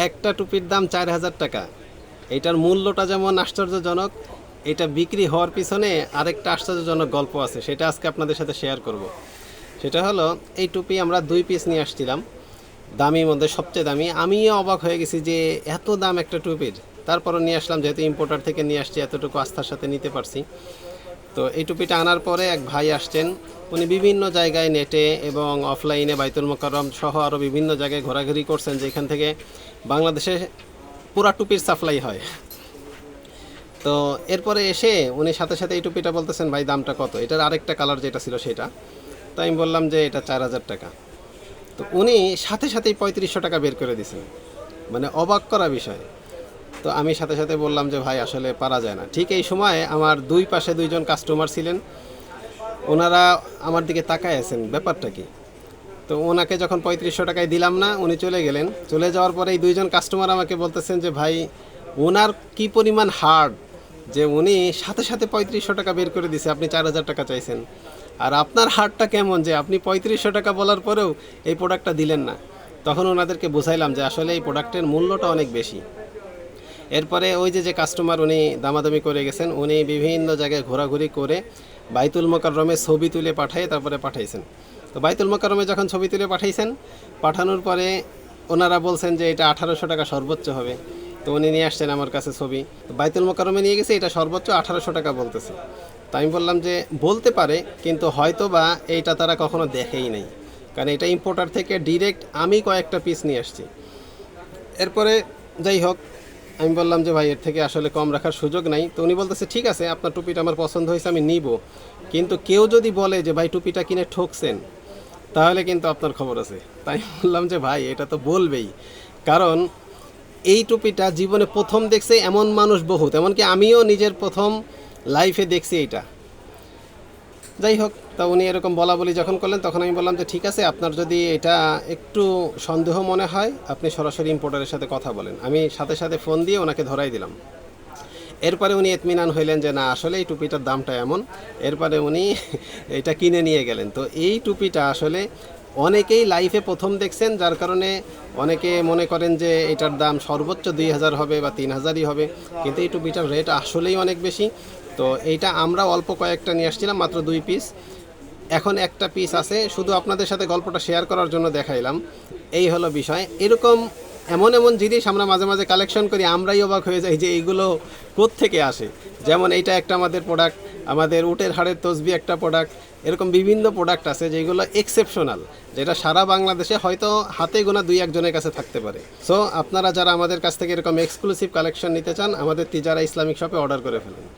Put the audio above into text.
একটা টুপির দাম 4000 টাকা। এটার মূল্যটা যেমন আশ্চর্যজনক, এটা বিক্রি হওয়ার পিছনে আরেকটা আশ্চর্যজনক গল্প আছে, সেটা আজকে আপনাদের সাথে শেয়ার করব। সেটা হলো, এই টুপি আমরা 2 পিস নিয়ে আসছিলাম, দামির মধ্যে সবচেয়ে দামি। আমিও অবাক হয়ে গেছি যে এত দাম একটা টুপির। তারপরও নিয়ে আসলাম, যেহেতু ইম্পোর্টার থেকে নিয়ে আসছি, এতটুকু আস্থার সাথে নিতে পারছি। তো এই টুপিটা আনার পরে এক ভাই আসছেন, উনি বিভিন্ন জায়গায় নেটে এবং অফলাইনে বাইতুল মোকাররম সহ আরও বিভিন্ন জায়গায় ঘোরাঘুরি করছেন, যেখান থেকে বাংলাদেশে পুরা টুপির সাপ্লাই হয়। তো এরপরে এসে উনি সাথে সাথে এই টুপিটা বলতেছেন, ভাই দামটা কত? এটার আরেকটা কালার যেটা ছিল সেটা। তো আমি বললাম যে এটা 4000 টাকা। তো উনি সাথে সাথেই 3500 টাকা বের করে দিয়েছেন, মানে অবাক করা বিষয়। তো আমি সাথে সাথে বললাম যে ভাই আসলে পারা যায় না। ঠিক এই সময় আমার দুই পাশে দুইজন কাস্টমার ছিলেন, ওনারা আমার দিকে তাকায় আছেন, ব্যাপারটা কি। তো ওনাকে যখন 3500 টাকায় দিলাম না, উনি চলে গেলেন। চলে যাওয়ার পরে এই দুইজন কাস্টমার আমাকে বলতেছেন যে ভাই ওনার কি পরিমাণ হার্ড যে উনি সাথে সাথে 3500 টাকা বের করে দিছে, আপনি 4000 টাকা চাইছেন। আর আপনার হার্টটা কেমন যে আপনি 3500 টাকা বলার পরেও এই প্রোডাক্টটা দিলেন না। তখন ওনাদেরকে বুঝাইলাম যে আসলে এই প্রোডাক্টের মূল্যটা অনেক বেশি। এরপরে ওই যে কাস্টমার উনি দামাদামি করে গেছেন, উনি বিভিন্ন জায়গায় ঘোরাঘুরি করে বাইতুল মোকাররমে ছবি তুলে পাঠিয়ে তারপরে পাঠাইছেন। তো বাইতুল মোকাররমে যখন ছবি তুলে পাঠাইছেন, পাঠানোর পরে ওনারা বলছেন যে এটা 1800 টাকা সর্বোচ্চ হবে। তো উনি নিয়ে আসছেন আমার কাছে ছবি, তো বাইতুল মোকাররমে নিয়ে গেছে, এটা সর্বোচ্চ 1800 টাকা বলতেছে। তো আমি বললাম যে বলতে পারে, কিন্তু হয়তো বা এইটা তারা কখনো দেখেই নেই, কারণ এটা ইম্পোর্টার থেকে ডিরেক্ট আমি কয়েকটা পিস নিয়ে আসছি। এরপরে যাই হোক, আমি বললাম যে ভাই এর থেকে আসলে কম রাখার সুযোগ নাই। তো উনি বলতেছে ঠিক আছে, আপনার টুপিটা আমার পছন্দ হয়েছে, আমি নিব, কিন্তু কেউ যদি বলে যে ভাই টুপিটা কিনে ঠকছেন, তাহলে কিন্তু আপনার খবর আছে। তাই বললাম যে ভাই এটা তো বলবেই, কারণ এই টুপিটা জীবনে প্রথম দেখছে এমন মানুষ বহুত, এমনকি আমিও নিজের প্রথম লাইফে দেখছি এইটা। যাই হোক, তা উনি এরকম বলা বলি যখন করলেন, তখন আমি বললাম যে ঠিক আছে, আপনার যদি এটা একটু সন্দেহ মনে হয়, আপনি সরাসরি ইম্পোর্টারের সাথে কথা বলেন। আমি সাথে সাথে ফোন দিয়ে ওনাকে ধরাই দিলাম। এরপরে উনি এতমিনান হইলেন যে না আসলে এই টুপিটার দামটা এমন। এরপরে উনি এটা কিনে নিয়ে গেলেন। তো এই টুপিটা আসলে অনেকেই লাইফে প্রথম দেখছেন, যার কারণে অনেকে মনে করেন যে এটার দাম সর্বোচ্চ 2000 হবে বা 3000ই হবে, কিন্তু এই টুপিটার রেট আসলেই অনেক বেশি। তো এইটা আমরা অল্প কয়েকটা নিয়ে আসছিলাম, মাত্র 2 পিস। এখন একটা পিস আছে, শুধু আপনাদের সাথে গল্পটা শেয়ার করার জন্য দেখাইলাম। এই হলো বিষয়। এরকম এমন এমন জিনিস আমরা মাঝে মাঝে কালেকশন করি, আমরাই অবাক হয়ে যাই যে এইগুলো কোত্থেকে আসে। যেমন এইটা একটা আমাদের প্রোডাক্ট, আমাদের উটের হাড়ের তসবি একটা প্রোডাক্ট। এরকম বিভিন্ন প্রোডাক্ট আছে যেগুলো এক্সেপশনাল, যেটা সারা বাংলাদেশে হয়তো হাতে গোনা 2-1 জনের কাছে থাকতে পারে। সো আপনারা যারা আমাদের কাছ থেকে এরকম এক্সক্লুসিভ কালেকশন নিতে চান, আমাদের তিজারা ইসলামিক শপে অর্ডার করে ফেলুন।